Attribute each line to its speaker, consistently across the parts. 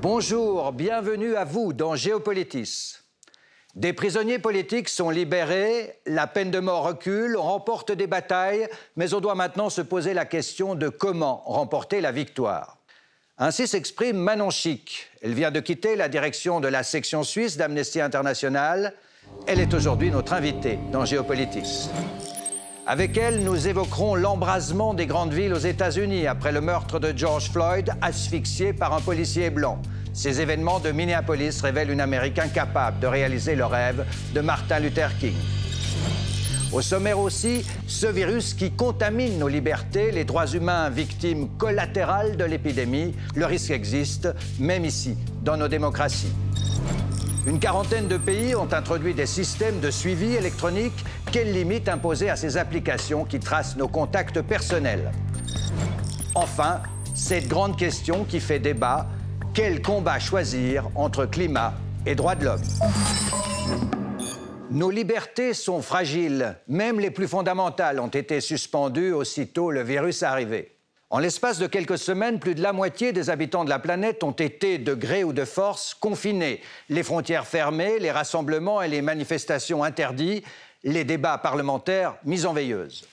Speaker 1: Bonjour, bienvenue à vous dans Géopolitis. Des prisonniers politiques sont libérés, la peine de mort recule, on remporte des batailles, mais on doit maintenant se poser la question de comment remporter la victoire. Ainsi s'exprime Manon Chic. Elle vient de quitter la direction de la section suisse d'Amnesty International. Elle est aujourd'hui notre invitée dans Géopolitis. Avec elle, nous évoquerons l'embrasement des grandes villes aux États-Unis après le meurtre de George Floyd, asphyxié par un policier blanc. Ces événements de Minneapolis révèlent une Amérique incapable de réaliser le rêve de Martin Luther King. Au sommaire aussi, ce virus qui contamine nos libertés, les droits humains victimes collatérales de l'épidémie. Le risque existe, même ici, dans nos démocraties. Une quarantaine de pays ont introduit des systèmes de suivi électronique. Quelles limites imposer à ces applications qui tracent nos contacts personnels? Enfin, cette grande question qui fait débat, quel combat choisir entre climat et droits de l'homme? Nos libertés sont fragiles. Même les plus fondamentales ont été suspendues aussitôt le virus arrivé. En l'espace de quelques semaines, plus de la moitié des habitants de la planète ont été, de gré ou de force, confinés. Les frontières fermées, les rassemblements et les manifestations interdits, les débats parlementaires mis en veilleuse.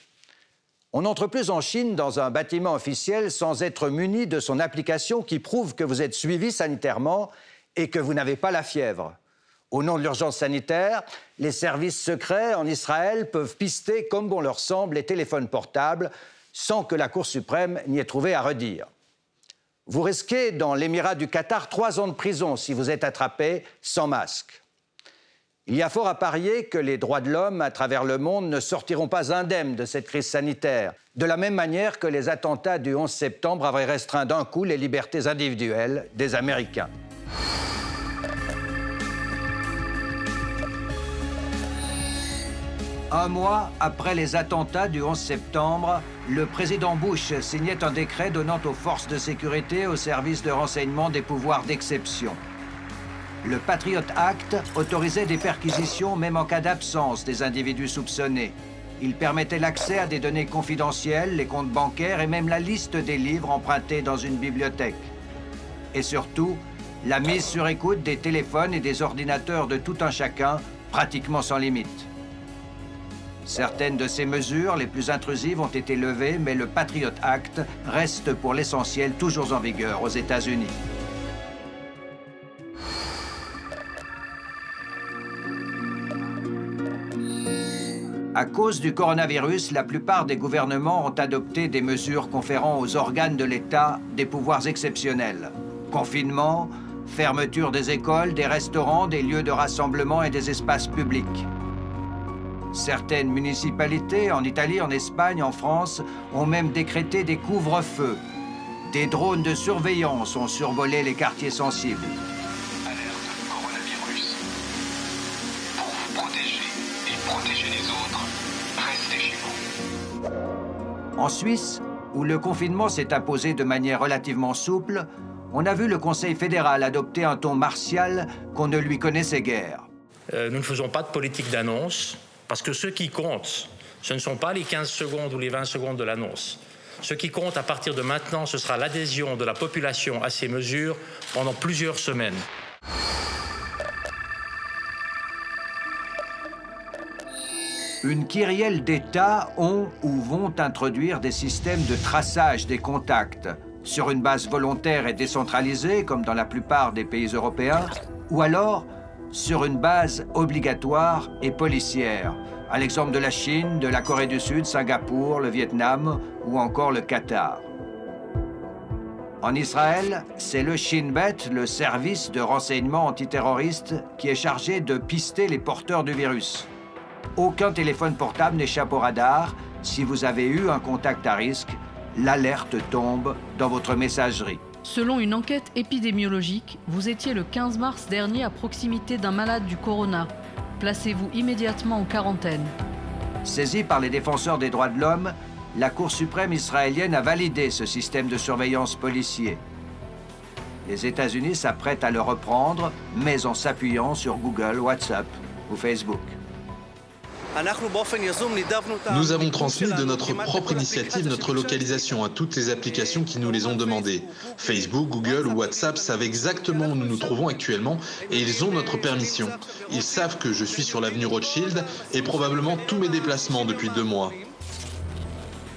Speaker 1: On n'entre plus en Chine dans un bâtiment officiel sans être muni de son application qui prouve que vous êtes suivi sanitairement et que vous n'avez pas la fièvre. Au nom de l'urgence sanitaire, les services secrets en Israël peuvent pister comme bon leur semble les téléphones portables sans que la Cour suprême n'y ait trouvé à redire. Vous risquez, dans l'Émirat du Qatar, 3 ans de prison si vous êtes attrapé sans masque. Il y a fort à parier que les droits de l'homme à travers le monde ne sortiront pas indemnes de cette crise sanitaire, de la même manière que les attentats du 11 septembre avaient restreint d'un coup les libertés individuelles des Américains. Un mois après les attentats du 11 septembre, le président Bush signait un décret donnant aux forces de sécurité au service de renseignement des pouvoirs d'exception. Le Patriot Act autorisait des perquisitions même en cas d'absence des individus soupçonnés. Il permettait l'accès à des données confidentielles, les comptes bancaires et même la liste des livres empruntés dans une bibliothèque. Et surtout, la mise sur écoute des téléphones et des ordinateurs de tout un chacun, pratiquement sans limite. Certaines de ces mesures, les plus intrusives, ont été levées, mais le Patriot Act reste pour l'essentiel toujours en vigueur aux États-Unis. À cause du coronavirus, la plupart des gouvernements ont adopté des mesures conférant aux organes de l'État des pouvoirs exceptionnels. Confinement, fermeture des écoles, des restaurants, des lieux de rassemblement et des espaces publics. Certaines municipalités, en Italie, en Espagne, en France, ont même décrété des couvre-feux. Des drones de surveillance ont survolé les quartiers sensibles.
Speaker 2: Alerte coronavirus. Pour vous protéger et protéger les autres, restez chez vous.
Speaker 1: En Suisse, où le confinement s'est imposé de manière relativement souple, on a vu le Conseil fédéral adopter un ton martial qu'on ne lui connaissait guère.
Speaker 3: Nous ne faisons pas de politique d'annonce. Parce que ce qui compte, ce ne sont pas les 15 secondes ou les 20 secondes de l'annonce. Ce qui compte à partir de maintenant, ce sera l'adhésion de la population à ces mesures pendant plusieurs semaines.
Speaker 1: Une kyrielle d'États ont ou vont introduire des systèmes de traçage des contacts sur une base volontaire et décentralisée, comme dans la plupart des pays européens, ou alors sur une base obligatoire et policière, à l'exemple de la Chine, de la Corée du Sud, Singapour, le Vietnam ou encore le Qatar. En Israël, c'est le Shin Bet, le service de renseignement antiterroriste, qui est chargé de pister les porteurs du virus. Aucun téléphone portable n'échappe au radar. Si vous avez eu un contact à risque, l'alerte tombe dans votre messagerie.
Speaker 4: Selon une enquête épidémiologique, vous étiez le 15 mars dernier à proximité d'un malade du corona. Placez-vous immédiatement en quarantaine.
Speaker 1: Saisie par les défenseurs des droits de l'homme, la Cour suprême israélienne a validé ce système de surveillance policier. Les États-Unis s'apprêtent à le reprendre, mais en s'appuyant sur Google, WhatsApp ou Facebook.
Speaker 5: Nous avons transmis de notre propre initiative notre localisation à toutes les applications qui nous les ont demandées. Facebook, Google ou WhatsApp savent exactement où nous nous trouvons actuellement et ils ont notre permission. Ils savent que je suis sur l'avenue Rothschild et probablement tous mes déplacements depuis 2 mois.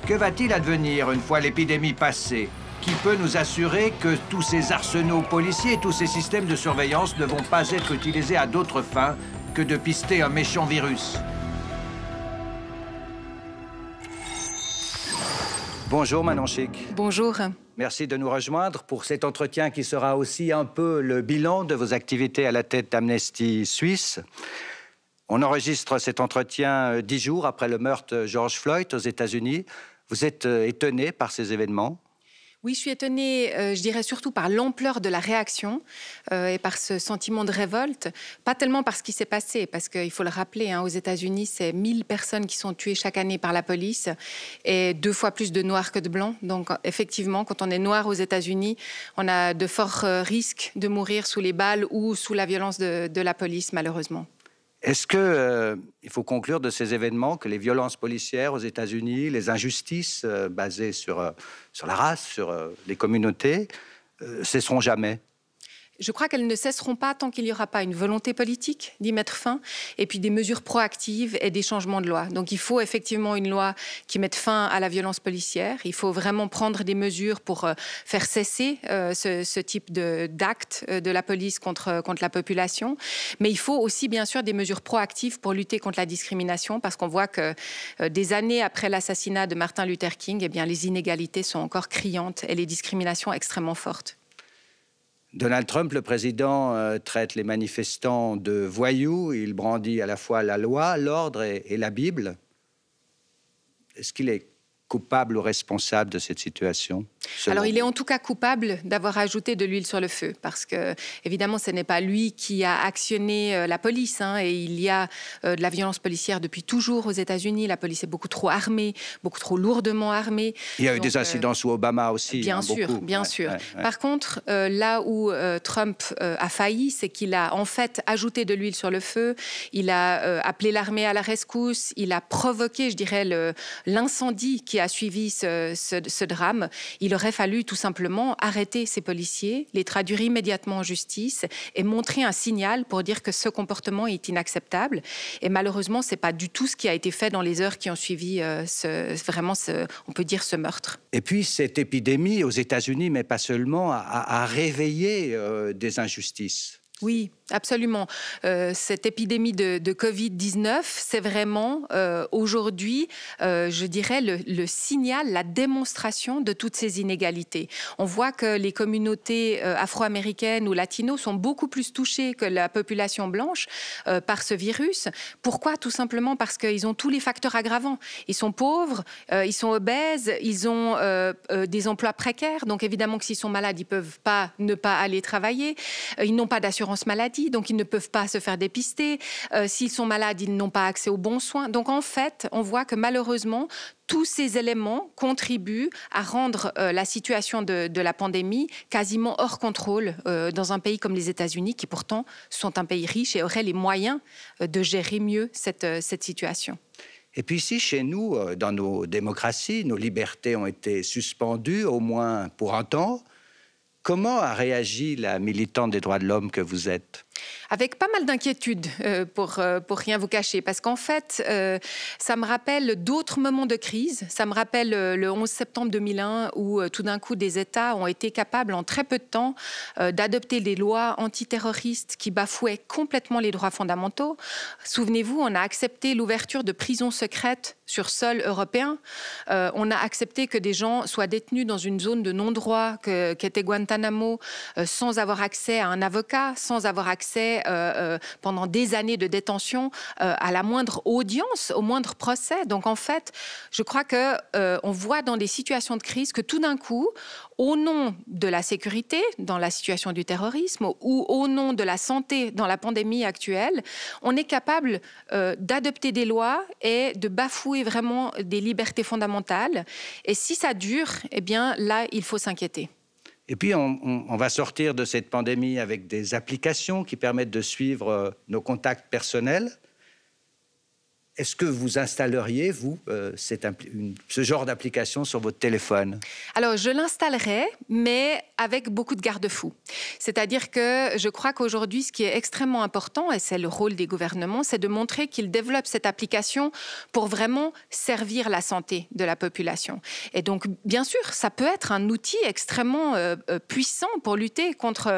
Speaker 1: Que va-t-il advenir une fois l'épidémie passée? Qui peut nous assurer que tous ces arsenaux policiers et tous ces systèmes de surveillance ne vont pas être utilisés à d'autres fins que de pister un méchant virus? Bonjour Manon Chic.
Speaker 6: Bonjour.
Speaker 1: Merci de nous rejoindre pour cet entretien qui sera aussi un peu le bilan de vos activités à la tête d'Amnesty Suisse. On enregistre cet entretien 10 jours après le meurtre de George Floyd aux États-Unis. Vous êtes étonné par ces événements?
Speaker 6: Oui, je suis étonnée, je dirais surtout par l'ampleur de la réaction et par ce sentiment de révolte. Pas tellement par ce qui s'est passé, parce qu'il faut le rappeler, aux États-Unis, c'est 1000 personnes qui sont tuées chaque année par la police et 2 fois plus de noirs que de blancs. Donc effectivement, quand on est noir aux États-Unis, on a de forts risques de mourir sous les balles ou sous la violence de la police, malheureusement.
Speaker 1: Est-ce qu'il faut conclure de ces événements que les violences policières aux États-Unis, les injustices basées sur la race, sur les communautés, cesseront jamais?
Speaker 6: Je crois qu'elles ne cesseront pas tant qu'il n'y aura pas une volonté politique d'y mettre fin et puis des mesures proactives et des changements de loi. Donc il faut effectivement une loi qui mette fin à la violence policière. Il faut vraiment prendre des mesures pour faire cesser ce type d'actes de la police contre la population. Mais il faut aussi bien sûr des mesures proactives pour lutter contre la discrimination parce qu'on voit que des années après l'assassinat de Martin Luther King, eh bien, les inégalités sont encore criantes et les discriminations extrêmement fortes.
Speaker 1: Donald Trump, le président, traite les manifestants de voyous. Il brandit à la fois la loi, l'ordre et la Bible. Est-ce qu'il est coupable ou responsable de cette situation?
Speaker 6: Alors, il est en tout cas coupable d'avoir ajouté de l'huile sur le feu, parce que, évidemment, ce n'est pas lui qui a actionné la police, et il y a de la violence policière depuis toujours aux États-Unis. La police est beaucoup trop armée, beaucoup trop lourdement armée.
Speaker 1: Il y a eu des incidents sous Obama aussi.
Speaker 6: Bien sûr, beaucoup. Bien sûr. Par contre, là où Trump a failli, c'est qu'il a en fait ajouté de l'huile sur le feu. Il a appelé l'armée à la rescousse. Il a provoqué, je dirais, l'incendie qui a suivi ce drame. Il aurait fallu tout simplement arrêter ces policiers, les traduire immédiatement en justice et montrer un signal pour dire que ce comportement est inacceptable. Et malheureusement, ce n'est pas du tout ce qui a été fait dans les heures qui ont suivi on peut dire, ce meurtre.
Speaker 1: Et puis, cette épidémie aux États-Unis, mais pas seulement, a réveillé des injustices.
Speaker 6: Oui, absolument. Cette épidémie de Covid-19, c'est vraiment aujourd'hui, je dirais, le signal, la démonstration de toutes ces inégalités. On voit que les communautés afro-américaines ou latinos sont beaucoup plus touchées que la population blanche par ce virus. Pourquoi? Tout simplement parce qu'ils ont tous les facteurs aggravants. Ils sont pauvres, ils sont obèses, ils ont des emplois précaires. Donc évidemment que s'ils sont malades, ils ne peuvent pas ne pas aller travailler. Ils n'ont pas d'assurance maladie, donc ils ne peuvent pas se faire dépister. S'ils sont malades, ils n'ont pas accès aux bons soins. Donc en fait, on voit que malheureusement, tous ces éléments contribuent à rendre la situation de la pandémie quasiment hors contrôle dans un pays comme les États-Unis, qui pourtant sont un pays riche et auraient les moyens de gérer mieux cette situation.
Speaker 1: Et puis ici, chez nous, dans nos démocraties, nos libertés ont été suspendues, au moins pour un temps. Comment a réagi la militante des droits de l'homme que vous êtes?
Speaker 6: Avec pas mal d'inquiétudes, pour rien vous cacher. Parce qu'en fait, ça me rappelle d'autres moments de crise. Ça me rappelle le 11 septembre 2001, où tout d'un coup, des États ont été capables, en très peu de temps, d'adopter des lois antiterroristes qui bafouaient complètement les droits fondamentaux. Souvenez-vous, on a accepté l'ouverture de prisons secrètes sur sol européen. On a accepté que des gens soient détenus dans une zone de non-droit qu'était Guantanamo, sans avoir accès à un avocat, sans avoir accès accès pendant des années de détention à la moindre audience, au moindre procès. Donc en fait, je crois qu'on voit dans des situations de crise que tout d'un coup, au nom de la sécurité, dans la situation du terrorisme, ou au nom de la santé dans la pandémie actuelle, on est capable d'adopter des lois et de bafouer vraiment des libertés fondamentales. Et si ça dure, eh bien là, il faut s'inquiéter.
Speaker 1: Et puis, on va sortir de cette pandémie avec des applications qui permettent de suivre nos contacts personnels. Est-ce que vous installeriez, vous, ce genre d'application sur votre téléphone?
Speaker 6: Alors, je l'installerai, mais avec beaucoup de garde-fous. C'est-à-dire que je crois qu'aujourd'hui, ce qui est extrêmement important, et c'est le rôle des gouvernements, c'est de montrer qu'ils développent cette application pour vraiment servir la santé de la population. Et donc, bien sûr, ça peut être un outil extrêmement puissant pour lutter contre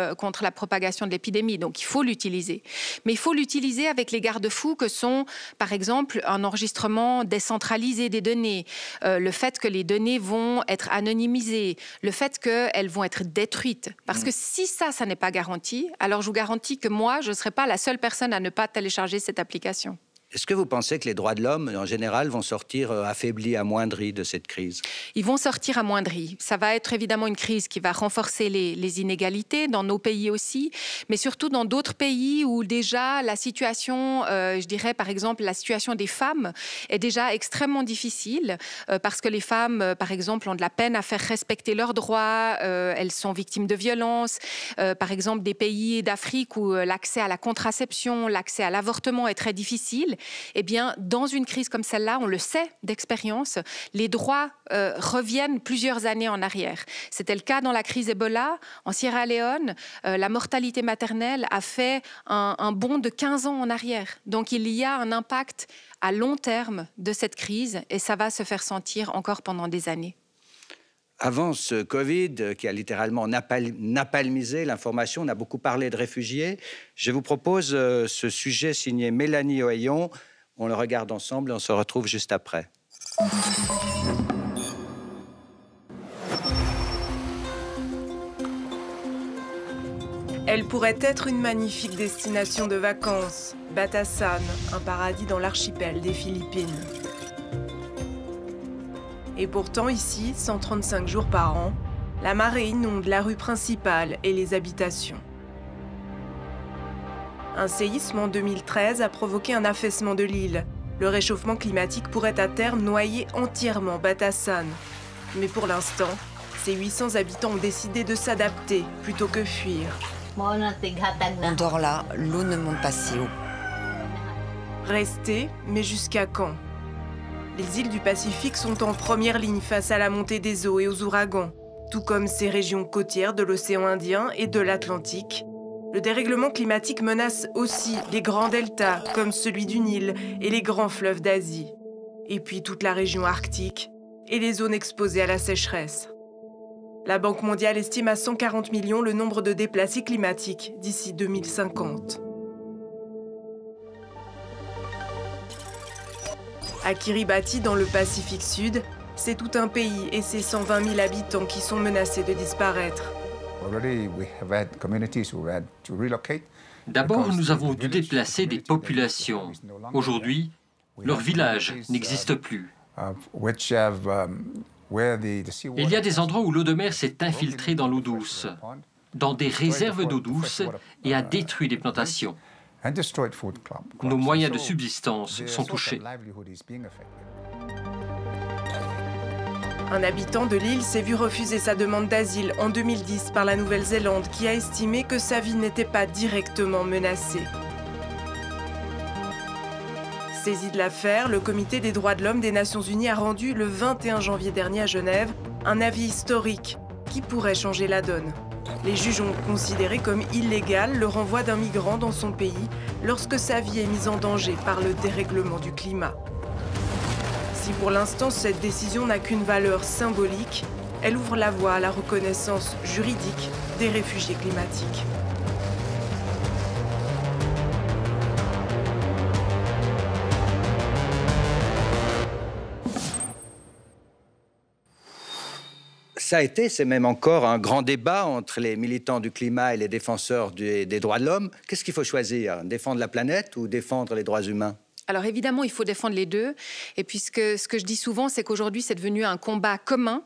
Speaker 6: la propagation de l'épidémie. Donc, il faut l'utiliser. Mais il faut l'utiliser avec les garde-fous que sont, par exemple, un enregistrement décentralisé des données, le fait que les données vont être anonymisées, le fait qu'elles vont être détruites. Parce que si ça n'est pas garanti, alors je vous garantis que moi, je ne serai pas la seule personne à ne pas télécharger cette application.
Speaker 1: Est-ce que vous pensez que les droits de l'homme, en général, vont sortir affaiblis, amoindris de cette crise?
Speaker 6: Ils vont sortir amoindris. Ça va être évidemment une crise qui va renforcer les inégalités dans nos pays aussi, mais surtout dans d'autres pays où déjà la situation, je dirais par exemple la situation des femmes est déjà extrêmement difficile parce que les femmes, par exemple, ont de la peine à faire respecter leurs droits, elles sont victimes de violences. Par exemple, des pays d'Afrique où l'accès à la contraception, l'accès à l'avortement est très difficile. Eh bien, dans une crise comme celle-là, on le sait d'expérience, les droits reviennent plusieurs années en arrière. C'était le cas dans la crise Ebola. En Sierra Leone, la mortalité maternelle a fait un bond de 15 ans en arrière. Donc, il y a un impact à long terme de cette crise et ça va se faire sentir encore pendant des années.
Speaker 1: Avant ce Covid, qui a littéralement napalmisé l'information, on a beaucoup parlé de réfugiés. Je vous propose ce sujet signé Mélanie Ohayon. On le regarde ensemble et on se retrouve juste après.
Speaker 7: Elle pourrait être une magnifique destination de vacances. Batasan, un paradis dans l'archipel des Philippines. Et pourtant ici, 135 jours par an, la marée inonde la rue principale et les habitations. Un séisme en 2013 a provoqué un affaissement de l'île. Le réchauffement climatique pourrait à terme noyer entièrement Batasan. Mais pour l'instant, ces 800 habitants ont décidé de s'adapter plutôt que fuir.
Speaker 8: On dort là, l'eau ne monte pas si haut.
Speaker 7: Rester, mais jusqu'à quand ? Les îles du Pacifique sont en première ligne face à la montée des eaux et aux ouragans, tout comme ces régions côtières de l'océan Indien et de l'Atlantique. Le dérèglement climatique menace aussi les grands deltas, comme celui du Nil et les grands fleuves d'Asie. Et puis toute la région arctique et les zones exposées à la sécheresse. La Banque mondiale estime à 140 millions le nombre de déplacés climatiques d'ici 2050. À Kiribati, dans le Pacifique Sud, c'est tout un pays et ses 120 000 habitants qui sont menacés de disparaître.
Speaker 9: D'abord, nous avons dû déplacer des populations. Aujourd'hui, leur village n'existe plus. Il y a des endroits où l'eau de mer s'est infiltrée dans l'eau douce, dans des réserves d'eau douce et a détruit des plantations. Nos moyens de subsistance sont touchés.
Speaker 7: Un habitant de l'île s'est vu refuser sa demande d'asile en 2010 par la Nouvelle-Zélande qui a estimé que sa vie n'était pas directement menacée. Saisi de l'affaire, le Comité des droits de l'homme des Nations Unies a rendu le 21 janvier dernier à Genève un avis historique qui pourrait changer la donne. Les juges ont considéré comme illégal le renvoi d'un migrant dans son pays lorsque sa vie est mise en danger par le dérèglement du climat. Si pour l'instant cette décision n'a qu'une valeur symbolique, elle ouvre la voie à la reconnaissance juridique des réfugiés climatiques.
Speaker 1: ça a été, c'est même encore un grand débat entre les militants du climat et les défenseurs des droits de l'homme. Qu'est-ce qu'il faut choisir? Défendre la planète ou défendre les droits humains?
Speaker 6: Alors évidemment, il faut défendre les deux. Et puis ce que je dis souvent, c'est qu'aujourd'hui, c'est devenu un combat commun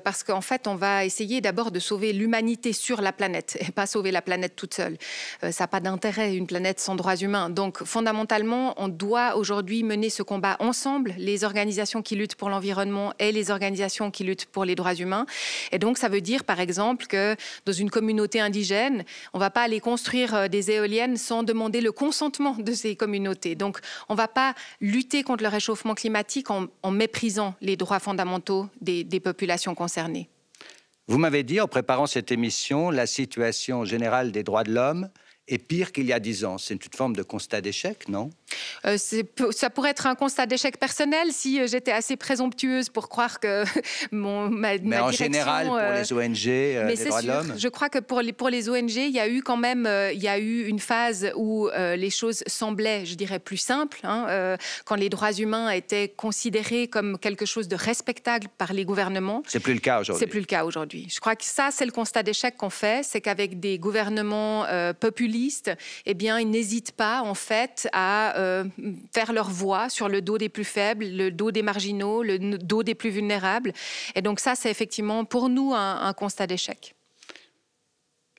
Speaker 6: parce qu'en fait, on va essayer d'abord de sauver l'humanité sur la planète et pas sauver la planète toute seule. Ça n'a pas d'intérêt, une planète sans droits humains. Donc fondamentalement, on doit aujourd'hui mener ce combat ensemble, les organisations qui luttent pour l'environnement et les organisations qui luttent pour les droits humains. Et donc ça veut dire, par exemple, que dans une communauté indigène, on ne va pas aller construire des éoliennes sans demander le consentement de ces communautés. Donc on ne va pas lutter contre le réchauffement climatique en méprisant les droits fondamentaux des populations concernées.
Speaker 1: Vous m'avez dit, en préparant cette émission, la situation générale des droits de l'homme est pire qu'il y a 10 ans. C'est une forme de constat d'échec, non?
Speaker 6: Ça pourrait être un constat d'échec personnel si j'étais assez présomptueuse pour croire que ma
Speaker 1: Mais en
Speaker 6: direction,
Speaker 1: général, pour les ONG, les droits de l'homme.
Speaker 6: Je crois que pour les ONG, il y a eu quand même une phase où les choses semblaient, je dirais, plus simples, quand les droits humains étaient considérés comme quelque chose de respectable par les gouvernements.
Speaker 1: C'est plus le cas aujourd'hui.
Speaker 6: C'est plus le cas aujourd'hui. Je crois que ça, c'est le constat d'échec qu'on fait, c'est qu'avec des gouvernements populistes, eh bien, ils n'hésitent pas, en fait, à faire leur voix sur le dos des plus faibles, le dos des marginaux, le dos des plus vulnérables. Et donc ça, c'est effectivement pour nous un constat d'échec.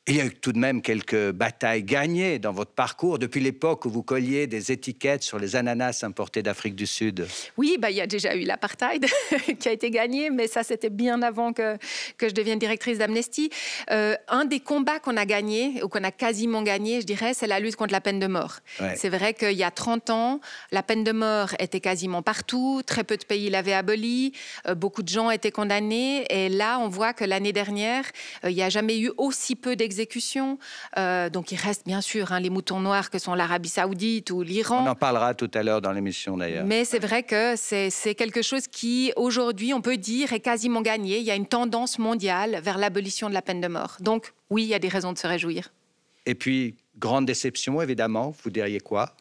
Speaker 1: Il y a eu tout de même quelques batailles gagnées dans votre parcours depuis l'époque où vous colliez des étiquettes sur les ananas importés d'Afrique du Sud.
Speaker 6: Oui, il y a déjà eu l'apartheid qui a été gagné, mais ça, c'était bien avant que je devienne directrice d'Amnesty. Un des combats qu'on a gagné, ou qu'on a quasiment gagné, je dirais, c'est la lutte contre la peine de mort. Ouais. C'est vrai qu'il y a 30 ans, la peine de mort était quasiment partout, très peu de pays l'avaient abolie, beaucoup de gens étaient condamnés, et là, on voit que l'année dernière, il n'y a jamais eu aussi peu d'exécutions. Donc il reste bien sûr les moutons noirs que sont l'Arabie Saoudite ou l'Iran.
Speaker 1: On en parlera tout à l'heure dans l'émission d'ailleurs.
Speaker 6: Mais c'est vrai que c'est quelque chose qui aujourd'hui on peut dire est quasiment gagné. Il y a une tendance mondiale vers l'abolition de la peine de mort. Donc oui, il y a des raisons de se réjouir.
Speaker 1: Et puis grande déception évidemment, vous diriez quoi?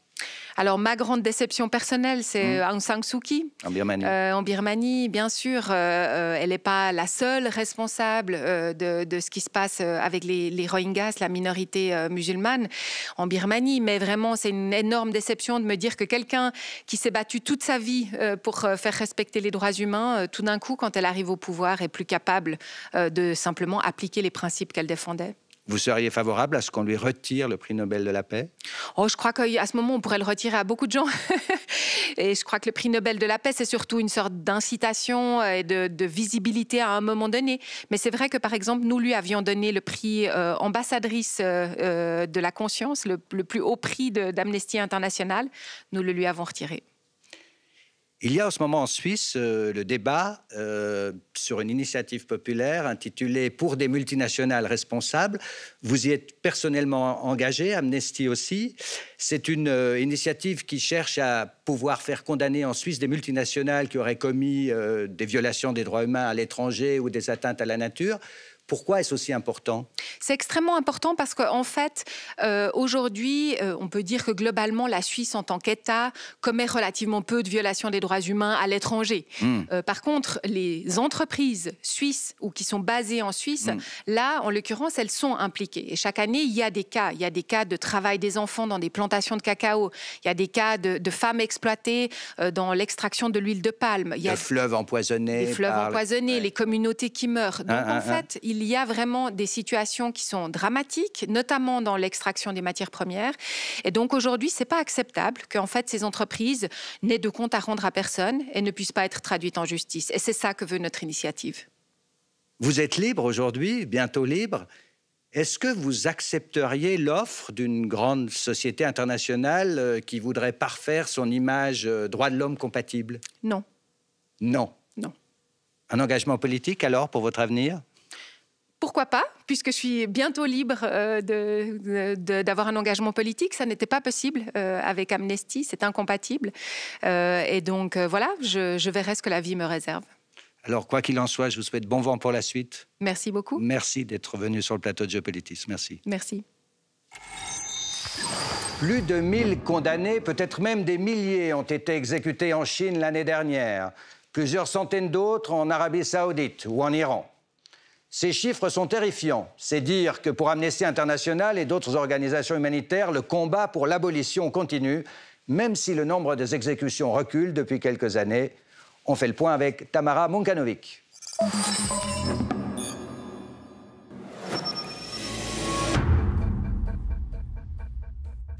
Speaker 6: Alors, ma grande déception personnelle, c'est Aung San Suu Kyi.
Speaker 1: En Birmanie.
Speaker 6: En Birmanie, bien sûr. Elle n'est pas la seule responsable de ce qui se passe avec les Rohingyas, la minorité musulmane en Birmanie. Mais vraiment, c'est une énorme déception de me dire que quelqu'un qui s'est battu toute sa vie pour faire respecter les droits humains, tout d'un coup, quand elle arrive au pouvoir, est plus capable de simplement appliquer les principes qu'elle défendait.
Speaker 1: Vous seriez favorable à ce qu'on lui retire le prix Nobel de la paix?
Speaker 6: Je crois qu'à ce moment, on pourrait le retirer à beaucoup de gens. Et je crois que le prix Nobel de la paix, c'est surtout une sorte d'incitation et de visibilité à un moment donné. Mais c'est vrai que, par exemple, nous lui avions donné le prix ambassadrice de la conscience, le plus haut prix d'Amnesty International. Nous le lui avons retiré.
Speaker 1: Il y a en ce moment en Suisse le débat sur une initiative populaire intitulée « Pour des multinationales responsables ». Vous y êtes personnellement engagé, Amnesty aussi. C'est une initiative qui cherche à pouvoir faire condamner en Suisse des multinationales qui auraient commis des violations des droits humains à l'étranger ou des atteintes à la nature. Pourquoi est-ce aussi important?
Speaker 6: C'est extrêmement important parce qu'en fait, aujourd'hui, on peut dire que globalement, la Suisse, en tant qu'État, commet relativement peu de violations des droits humains à l'étranger. Par contre, les entreprises suisses ou qui sont basées en Suisse, là, en l'occurrence, elles sont impliquées. Et chaque année, il y a des cas. Il y a des cas de travail des enfants dans des plantations de cacao. Il y a des cas de femmes exploitées dans l'extraction de l'huile de palme. Il y a
Speaker 1: des fleuves empoisonnés.
Speaker 6: Des fleuves empoisonnés, les communautés qui meurent. Donc, en fait, il y a vraiment des situations qui sont dramatiques, notamment dans l'extraction des matières premières. Et donc aujourd'hui, c'est pas acceptable qu'en fait ces entreprises n'aient de compte à rendre à personne et ne puissent pas être traduites en justice. Et c'est ça que veut notre initiative.
Speaker 1: Vous êtes libre aujourd'hui, bientôt libre. Est-ce que vous accepteriez l'offre d'une grande société internationale qui voudrait parfaire son image droits de l'homme compatible?
Speaker 6: Non.
Speaker 1: Non.
Speaker 6: Non.
Speaker 1: Un engagement politique alors pour votre avenir?
Speaker 6: Pourquoi pas, puisque je suis bientôt libre d'avoir un engagement politique. Ça n'était pas possible avec Amnesty, c'est incompatible. Et donc voilà, je verrai ce que la vie me réserve.
Speaker 1: Alors quoi qu'il en soit, je vous souhaite bon vent pour la suite.
Speaker 6: Merci beaucoup.
Speaker 1: Merci d'être venu sur le plateau de Géopolitis. Merci.
Speaker 6: Merci.
Speaker 1: Plus de 1000 condamnés, peut-être même des milliers, ont été exécutés en Chine l'année dernière. Plusieurs centaines d'autres en Arabie Saoudite ou en Iran. Ces chiffres sont terrifiants. C'est dire que pour Amnesty International et d'autres organisations humanitaires, le combat pour l'abolition continue, même si le nombre des exécutions recule depuis quelques années. On fait le point avec Tamara Munkanovic.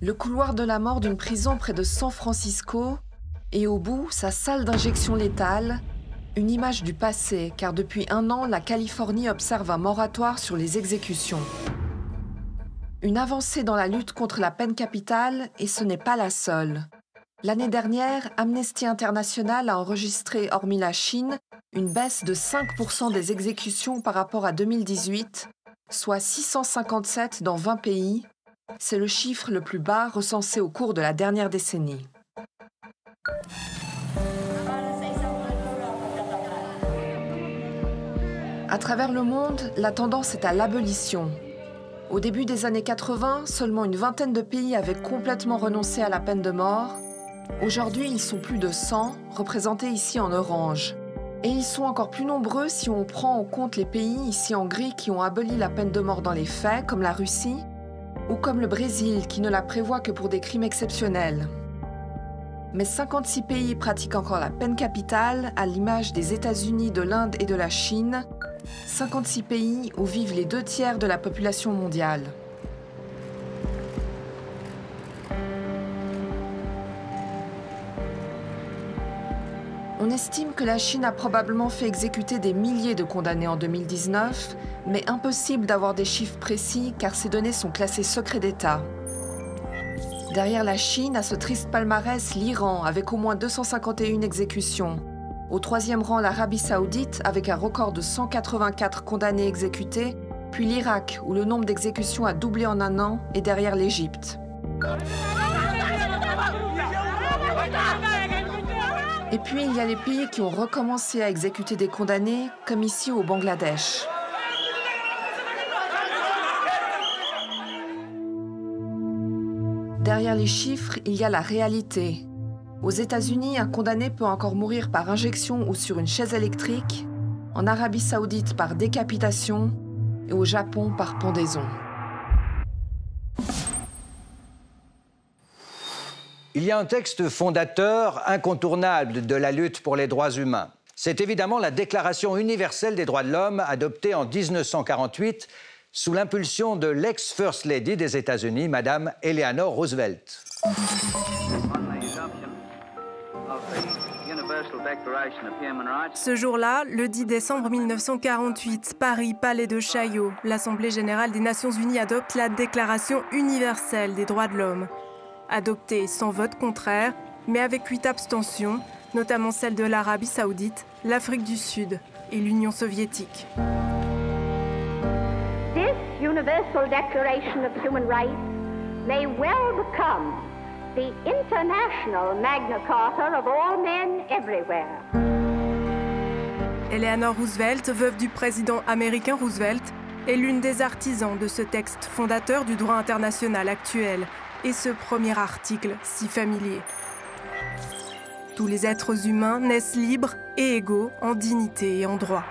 Speaker 10: Le couloir de la mort d'une prison près de San Francisco et au bout, sa salle d'injection létale. Une image du passé, car depuis 1 an, la Californie observe un moratoire sur les exécutions. Une avancée dans la lutte contre la peine capitale, et ce n'est pas la seule. L'année dernière, Amnesty International a enregistré, hormis la Chine, une baisse de 5% des exécutions par rapport à 2018, soit 657 dans 20 pays. C'est le chiffre le plus bas recensé au cours de la dernière décennie. À travers le monde, la tendance est à l'abolition. Au début des années 80, seulement une vingtaine de pays avaient complètement renoncé à la peine de mort. Aujourd'hui, ils sont plus de 100, représentés ici en orange. Et ils sont encore plus nombreux si on prend en compte les pays ici en gris qui ont aboli la peine de mort dans les faits, comme la Russie, ou comme le Brésil, qui ne la prévoit que pour des crimes exceptionnels. Mais 56 pays pratiquent encore la peine capitale, à l'image des États-Unis, de l'Inde et de la Chine, 56 pays où vivent les 2/3 de la population mondiale. On estime que la Chine a probablement fait exécuter des milliers de condamnés en 2019, mais impossible d'avoir des chiffres précis car ces données sont classées secret d'État. Derrière la Chine, à ce triste palmarès, l'Iran, avec au moins 251 exécutions. Au 3e rang, l'Arabie Saoudite, avec un record de 184 condamnés exécutés, puis l'Irak, où le nombre d'exécutions a doublé en 1 an, et derrière l'Égypte. Et puis, il y a les pays qui ont recommencé à exécuter des condamnés, comme ici au Bangladesh. Derrière les chiffres, il y a la réalité. Aux États-Unis, un condamné peut encore mourir par injection ou sur une chaise électrique, en Arabie Saoudite par décapitation et au Japon par pendaison.
Speaker 1: Il y a un texte fondateur incontournable de la lutte pour les droits humains. C'est évidemment la Déclaration universelle des droits de l'homme adoptée en 1948 sous l'impulsion de l'ex-First Lady des États-Unis, Madame Eleanor Roosevelt.
Speaker 7: Ce jour-là, le 10 décembre 1948, Paris, Palais de Chaillot, l'Assemblée générale des Nations unies adopte la Déclaration universelle des droits de l'homme. Adoptée sans vote contraire, mais avec 8 abstentions, notamment celle de l'Arabie Saoudite, l'Afrique du Sud et l'Union soviétique.
Speaker 11: This Universal Declaration of Human Rights may well become the international Magna Carta of all men everywhere.
Speaker 7: Eleanor Roosevelt, veuve du président américain Roosevelt, est l'une des artisans de ce texte fondateur du droit international actuel et ce premier article si familier. Tous les êtres humains naissent libres et égaux en dignité et en droit.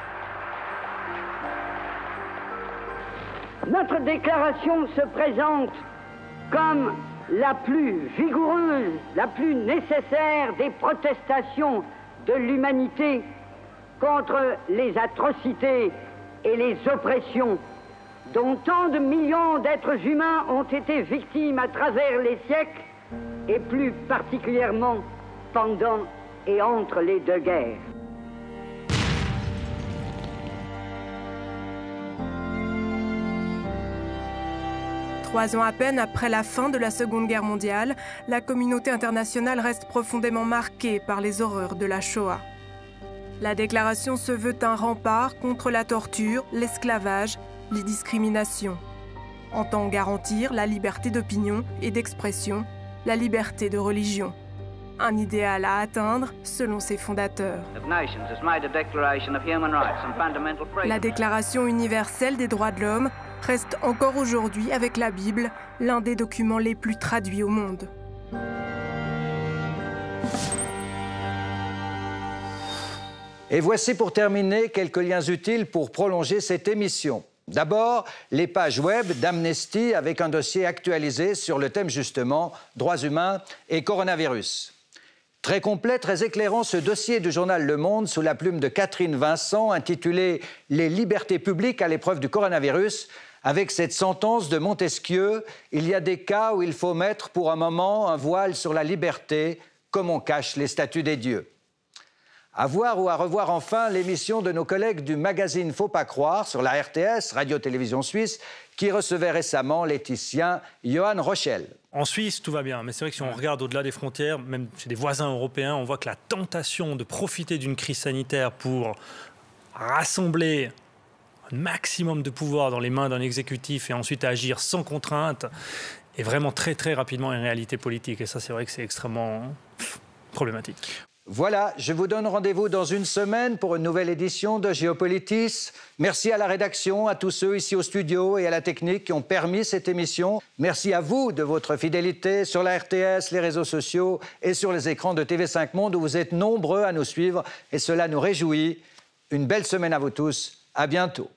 Speaker 12: Notre déclaration se présente comme la plus vigoureuse, la plus nécessaire des protestations de l'humanité contre les atrocités et les oppressions dont tant de millions d'êtres humains ont été victimes à travers les siècles et plus particulièrement pendant et entre les 2 guerres.
Speaker 7: Trois ans à peine après la fin de la Seconde Guerre mondiale, la communauté internationale reste profondément marquée par les horreurs de la Shoah. La déclaration se veut un rempart contre la torture, l'esclavage, les discriminations. Entend garantir la liberté d'opinion et d'expression, la liberté de religion. Un idéal à atteindre selon ses fondateurs. La Déclaration universelle des droits de l'homme reste encore aujourd'hui, avec la Bible, l'un des documents les plus traduits au monde.
Speaker 1: Et voici pour terminer quelques liens utiles pour prolonger cette émission. D'abord, les pages web d'Amnesty avec un dossier actualisé sur le thème justement droits humains et coronavirus. Très complet, très éclairant, ce dossier du journal Le Monde sous la plume de Catherine Vincent intitulé « Les libertés publiques à l'épreuve du coronavirus » avec cette sentence de Montesquieu « Il y a des cas où il faut mettre pour un moment un voile sur la liberté comme on cache les statues des dieux ». À voir ou à revoir enfin l'émission de nos collègues du magazine Faut pas croire sur la RTS, Radio-Télévision Suisse, qui recevait récemment l'éthicien Johan Rochel.
Speaker 13: En Suisse, tout va bien, mais c'est vrai que si on regarde au-delà des frontières, même chez des voisins européens, on voit que la tentation de profiter d'une crise sanitaire pour rassembler un maximum de pouvoir dans les mains d'un exécutif et ensuite agir sans contrainte est vraiment très très rapidement une réalité politique. Et ça, c'est vrai que c'est extrêmement problématique.
Speaker 1: Voilà, je vous donne rendez-vous dans une semaine pour une nouvelle édition de Géopolitis. Merci à la rédaction, à tous ceux ici au studio et à la technique qui ont permis cette émission. Merci à vous de votre fidélité sur la RTS, les réseaux sociaux et sur les écrans de TV5 Monde où vous êtes nombreux à nous suivre et cela nous réjouit. Une belle semaine à vous tous. À bientôt.